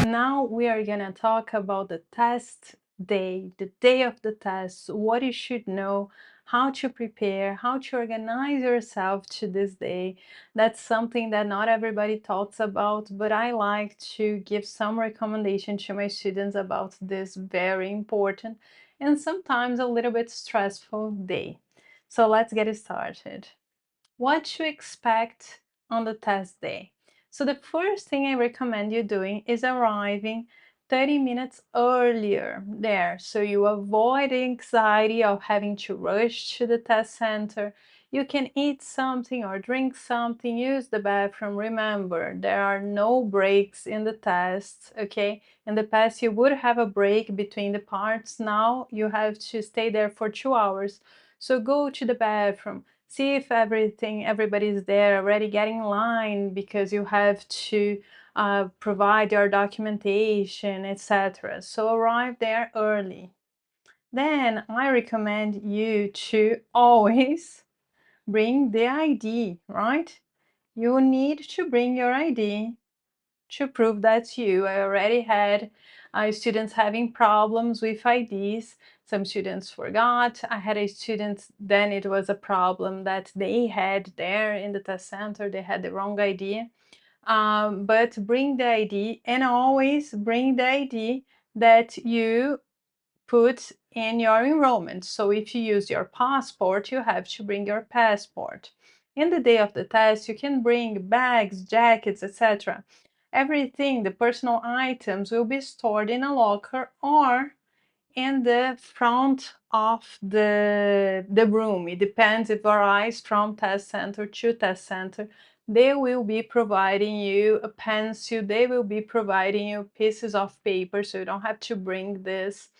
Now we are gonna talk about the test day, the day of the test, what you should know, how to prepare, how to organize yourself to this day. That's something that not everybody talks about, but I like to give some recommendation to my students about this very important and sometimes a little bit stressful day. So let's get started. What to expect on the test day? So the first thing I recommend you doing is arriving 30 minutes earlier there, so you avoid the anxiety of having to rush to the test center. You can eat something or drink something, use the bathroom. Remember, there are no breaks in the test, okay? In the past, you would have a break between the parts. Now you have to stay there for 2 hours. So go to the bathroom, see if everybody's there already, getting in line because you have to provide your documentation, etc. So arrive there early. Then I recommend you to always bring the ID, right? You need to bring your ID to prove that's you. I already had students having problems with IDs. Some students forgot. I had a student, then it was a problem that they had there in the test center. They had the wrong ID. But bring the ID, and always bring the ID that you put in your enrollment. So if you use your passport, you have to bring your passport. In the day of the test, you can bring bags, jackets, etc. Everything, the personal items, will be stored in a locker or in the front of the room. It depends, it varies from test center to test center. They will be providing you a pencil, they will be providing you pieces of paper, so you don't have to bring this.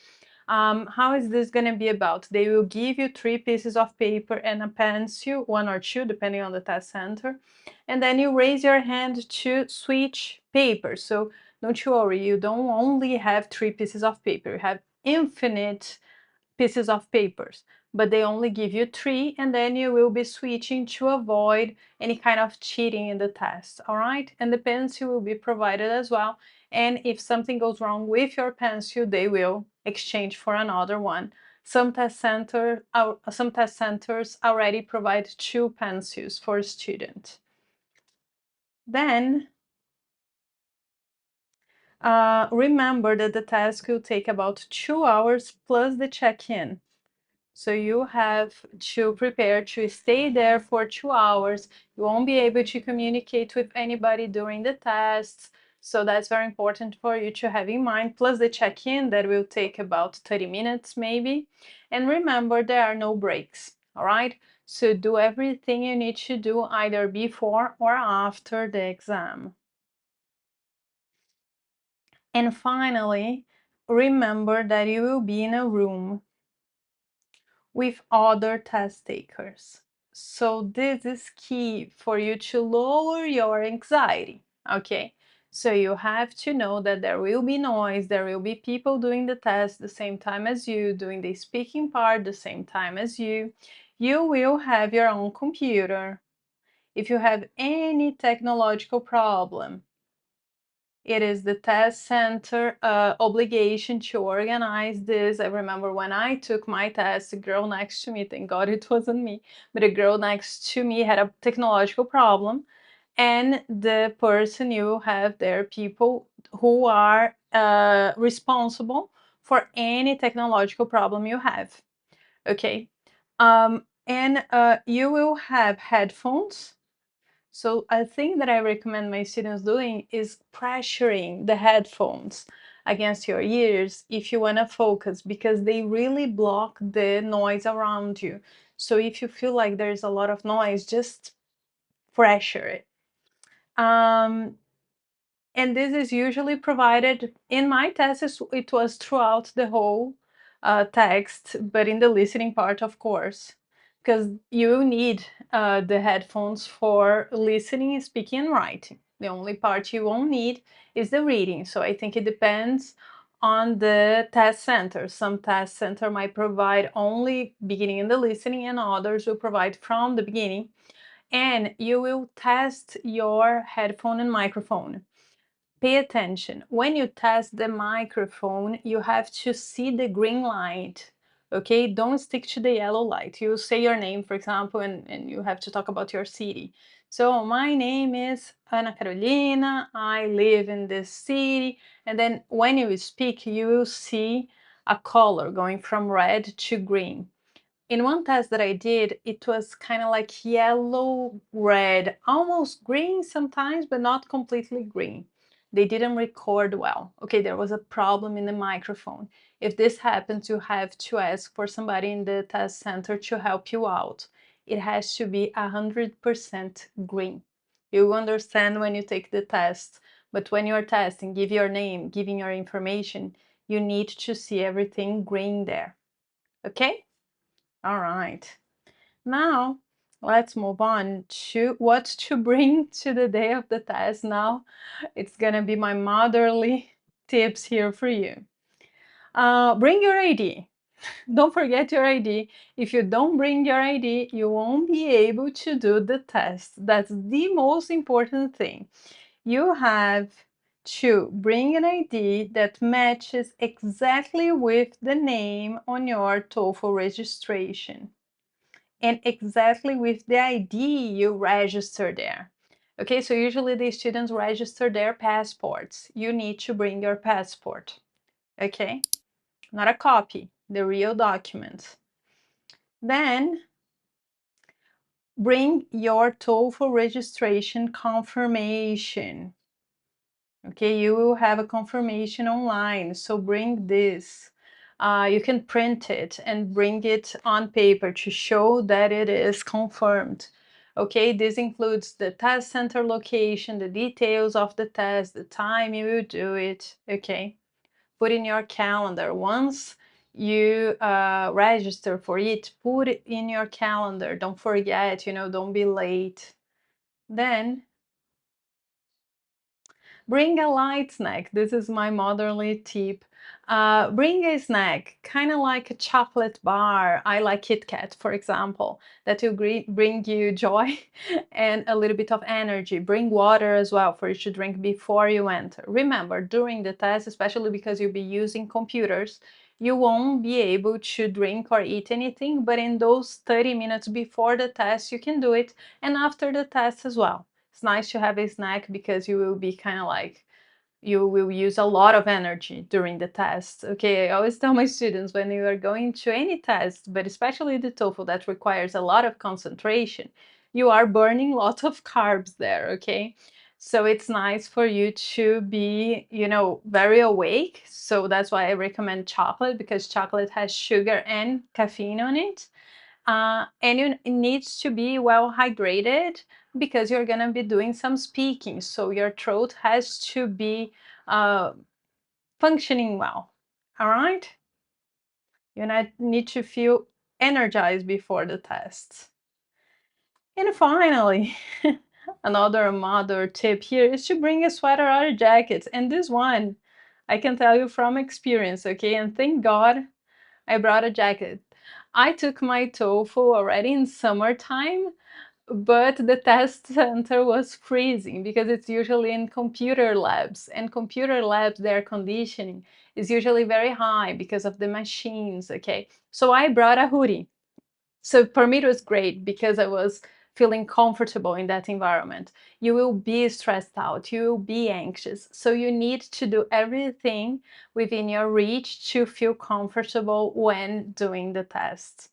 How is this going to be about? They will give you 3 pieces of paper and a pencil, 1 or 2, depending on the test center. And then you raise your hand to switch paper. So don't you worry, you don't only have 3 pieces of paper, you have infinite pieces of papers, but they only give you 3, and then you will be switching to avoid any kind of cheating in the test, all right? And the pencil will be provided as well, and if something goes wrong with your pencil, they will exchange for another one. Some test centers already provide 2 pencils for a student. Then remember that the test will take about 2 hours plus the check-in. So you have to prepare to stay there for 2 hours. You won't be able to communicate with anybody during the tests. So that's very important for you to have in mind. Plus the check-in that will take about 30 minutes maybe. And remember, there are no breaks, all right? So do everything you need to do either before or after the exam. And finally, remember that you will be in a room with other test takers. So this is key for you to lower your anxiety, okay? So you have to know that there will be noise, there will be people doing the test the same time as you, doing the speaking part the same time as you. You will have your own computer. If you have any technological problem, it is the test center obligation to organize this. I remember when I took my test, a girl next to me, thank God it wasn't me, but a girl next to me had a technological problem, and the person you have there, people who are responsible for any technological problem you have, okay? And you will have headphones. So a thing that I recommend my students doing is pressuring the headphones against your ears if you want to focus, because they really block the noise around you. So if you feel like there's a lot of noise, just pressure it. And this is usually provided in my tests. It was throughout the whole text, but in the listening part, of course, because you need the headphones for listening, speaking, and writing. The only part you won't need is the reading. So I think it depends on the test center. Some test center might provide only beginning in the listening, and others will provide from the beginning. And you will test your headphone and microphone. Pay attention. When you test the microphone, you have to see the green light. Okay, don't stick to the yellow light. You say your name, for example, and you have to talk about your city. So, my name is Ana Carolina. I live in this city. And then when you speak, you will see a color going from red to green. In one test that I did, it was kind of like yellow, red, almost green sometimes, but not completely green. They didn't record well. Okay, there was a problem in the microphone. If this happens, you have to ask for somebody in the test center to help you out. It has to be 100% green. You understand when you take the test, but when you're testing, give your name, giving your information, you need to see everything green there. Okay? All right. Now, let's move on to what to bring to the day of the test. Now, it's gonna be my motherly tips here for you. Bring your ID. Don't forget your ID. If you don't bring your ID, you won't be able to do the test. That's the most important thing. You have to bring an ID that matches exactly with the name on your TOEFL registration and exactly with the ID you register there. Okay, so usually the students register their passports. You need to bring your passport. Okay, not a copy, the real document. Then bring your TOEFL registration confirmation. Okay, you will have a confirmation online, so bring this. You can print it and bring it on paper to show that it is confirmed. Okay, this includes the test center location, the details of the test, the time you will do it. Okay, put in your calendar. Once you register for it, put it in your calendar. Don't forget, don't be late. Then bring a light snack. This is my motherly tip. Bring a snack, kind of like a chocolate bar. I like Kit Kat, for example, that will bring you joy and a little bit of energy. Bring water as well for you to drink before you enter. Remember, during the test, especially because you'll be using computers, you won't be able to drink or eat anything, but in those 30 minutes before the test, you can do it, and after the test as well. It's nice to have a snack because you will be kind of like, you will use a lot of energy during the test. Okay, I always tell my students when you are going to any test, but especially the TOEFL that requires a lot of concentration, you are burning lots of carbs there, okay? So it's nice for you to be, very awake. So that's why I recommend chocolate, because chocolate has sugar and caffeine on it. And it needs to be well hydrated because you're going to be doing some speaking. So your throat has to be uh, functioning well. All right? You need to feel energized before the test. And finally, another mother tip here is to bring a sweater or a jacket. And this one, I can tell you from experience, okay? And thank God I brought a jacket. I took my TOEFL already in summertime, but the test center was freezing because it's usually in computer labs, and computer labs, their conditioning is usually very high because of the machines, okay? So I brought a hoodie. So for me, it was great because I was feeling comfortable in that environment. You will be stressed out, you will be anxious. So you need to do everything within your reach to feel comfortable when doing the test.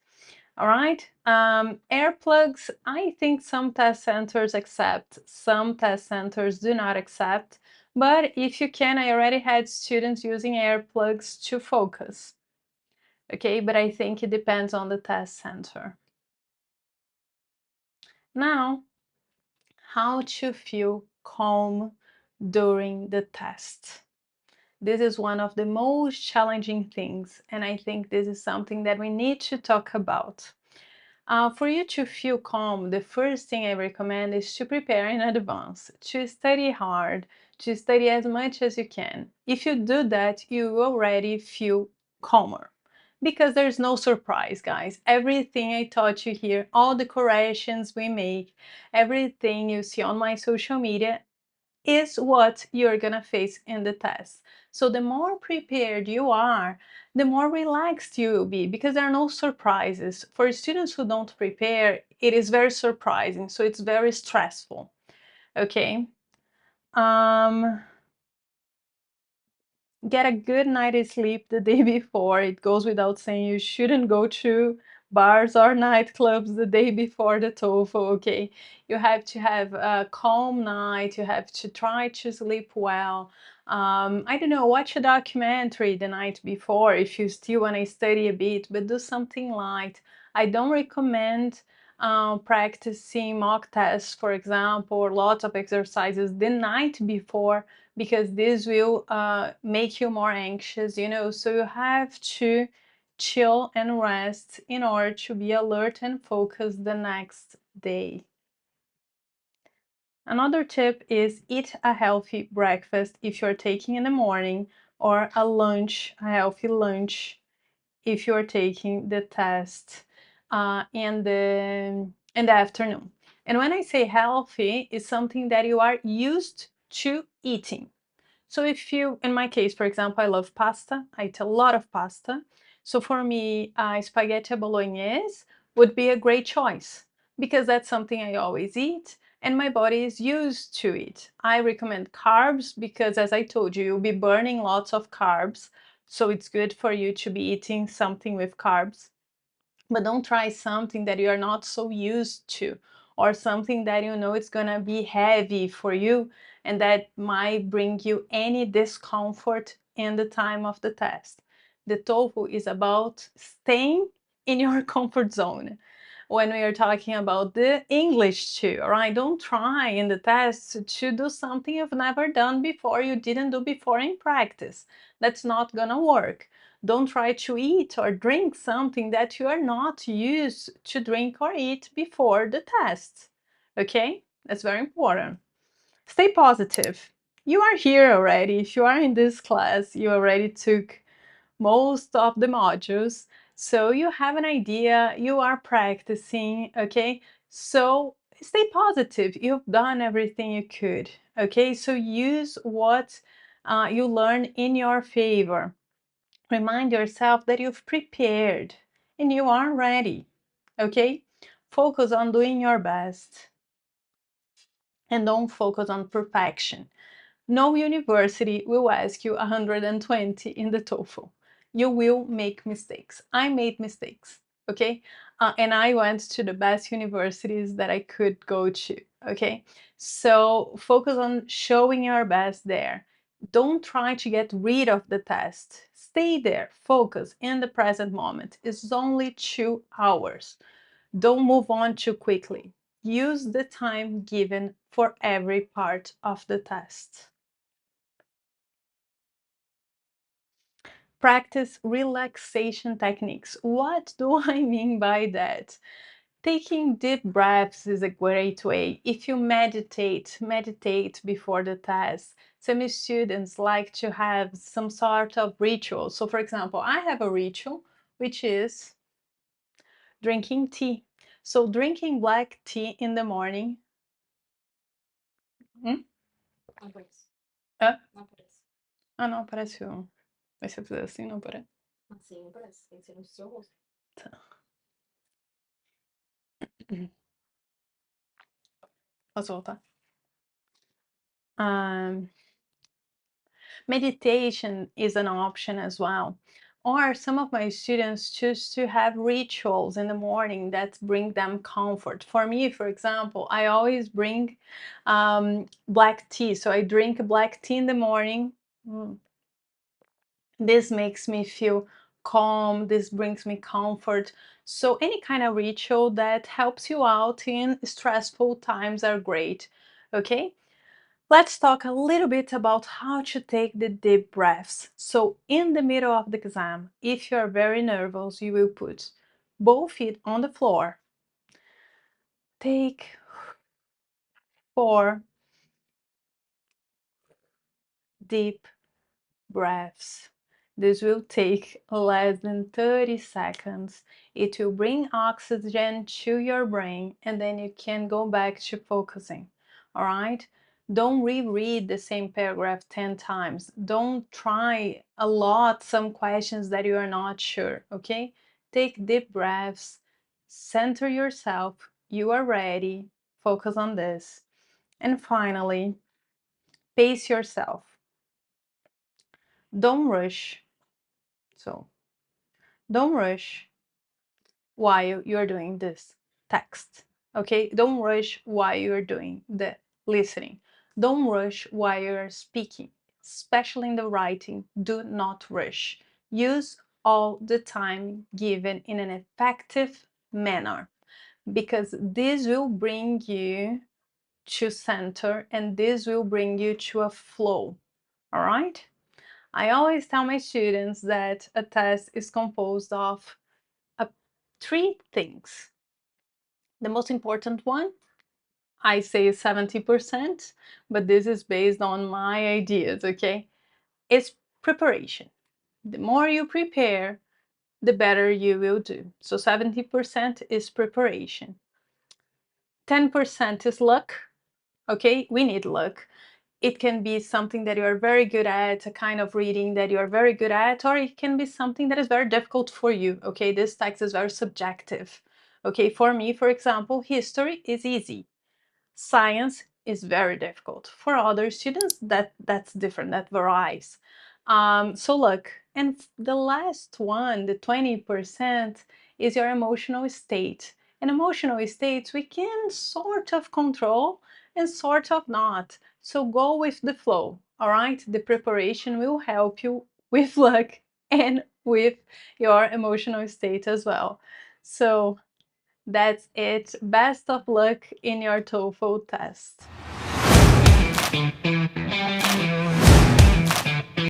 All right. Earplugs, I think some test centers accept, some test centers do not accept. But if you can, I already had students using earplugs to focus. Okay, but I think it depends on the test center. Now, how to feel calm during the test. This is one of the most challenging things, and I think this is something that we need to talk about. For you to feel calm, the first thing I recommend is to prepare in advance, to study hard, to study as much as you can. If you do that, you already feel calmer. Because there's no surprise, guys. Everything I taught you here, all the corrections we make, everything you see on my social media, is what you're gonna face in the test. So the more prepared you are, the more relaxed you will be, because there are no surprises. For students who don't prepare, it is very surprising, so it's very stressful. Okay. Get a good night's sleep the day before. It goes without saying, you shouldn't go to bars or nightclubs the day before the TOEFL, okay? You have to have a calm night. You have to try to sleep well. I don't know, watch a documentary the night before if you still want to study a bit, but do something light. I don't recommend practicing mock tests, for example, or lots of exercises the night before, because this will make you more anxious, you know. So you have to chill and rest in order to be alert and focused the next day. Another tip is eat a healthy breakfast if you're taking in the morning, or a healthy lunch if you're taking the test in the afternoon. And when I say healthy, it's something that you are used to eating. So if you, in my case, for example, I love pasta. I eat a lot of pasta. So for me, spaghetti bolognese would be a great choice, because that's something I always eat and my body is used to it. I recommend carbs because, as I told you, you'll be burning lots of carbs. So it's good for you to be eating something with carbs. But don't try something that you are not so used to, or something that you know it's gonna be heavy for you and that might bring you any discomfort in the time of the test. The TOEFL is about staying in your comfort zone. When we are talking about the English too, all right? Don't try in the test to do something you've never done before, you didn't do before in practice. That's not gonna work. Don't try to eat or drink something that you are not used to drink or eat before the test. Okay? That's very important. Stay positive. You are here already. If you are in this class, you already took most of the modules. So you have an idea, you are practicing, okay? So stay positive. You've done everything you could, okay? So use what you learn in your favor. Remind yourself that you've prepared and you are ready, okay? Focus on doing your best and don't focus on perfection. No university will ask you 120 in the TOEFL. You will make mistakes. I made mistakes, okay? And I went to the best universities that I could go to, okay? So focus on showing your best there. Don't try to get rid of the test. Stay there, focus in the present moment. It's only 2 hours. Don't move on too quickly. Use the time given for every part of the test. Practice relaxation techniques. What do I mean by that? Taking deep breaths is a great way. If you meditate before the test. Some students like to have some sort of ritual. So for example, I have a ritual, which is drinking tea. So drinking black tea in the morning. Hum? Hã? Ah, não apareceu. Mas se eu fizer assim, não aparece. Assim aparece, tem que ser no seu rosto. Tá. Posso voltar? Meditation is an option as well. Or some of my students choose to have rituals in the morning that bring them comfort. For me, for example, I always bring black tea. So I drink black tea in the morning. This makes me feel calm. This brings me comfort. So any kind of ritual that helps you out in stressful times are great. Okay? Let's talk a little bit about how to take the deep breaths. So in the middle of the exam, if you're very nervous, you will put both feet on the floor. Take 4 deep breaths. This will take less than 30 seconds. It will bring oxygen to your brain and then you can go back to focusing. All right? Don't reread the same paragraph 10 times. Don't try a lot some questions that you are not sure, okay? Take deep breaths, center yourself. You are ready. Focus on this. And finally, pace yourself. Don't rush. So, don't rush while you're doing this text, okay? Don't rush while you're doing the listening. Don't rush while you're speaking, especially in the writing. Do not rush. Use all the time given in an effective manner, because this will bring you to center and this will bring you to a flow, all right? I always tell my students that a test is composed of three things. The most important one, I say 70%, but this is based on my ideas, okay? Is preparation. The more you prepare, the better you will do. So 70% is preparation. 10% is luck, okay? We need luck. It can be something that you are very good at, a kind of reading that you are very good at, or it can be something that is very difficult for you, okay? This text is very subjective. Okay, for me, for example, history is easy. Science is very difficult. For other students, that's different, that varies. So look, and the last one, the 20%, is your emotional state. And emotional states we can sort of control and sort of not. So go with the flow, all right? The preparation will help you with luck and with your emotional state as well. So that's it. Best of luck in your TOEFL test.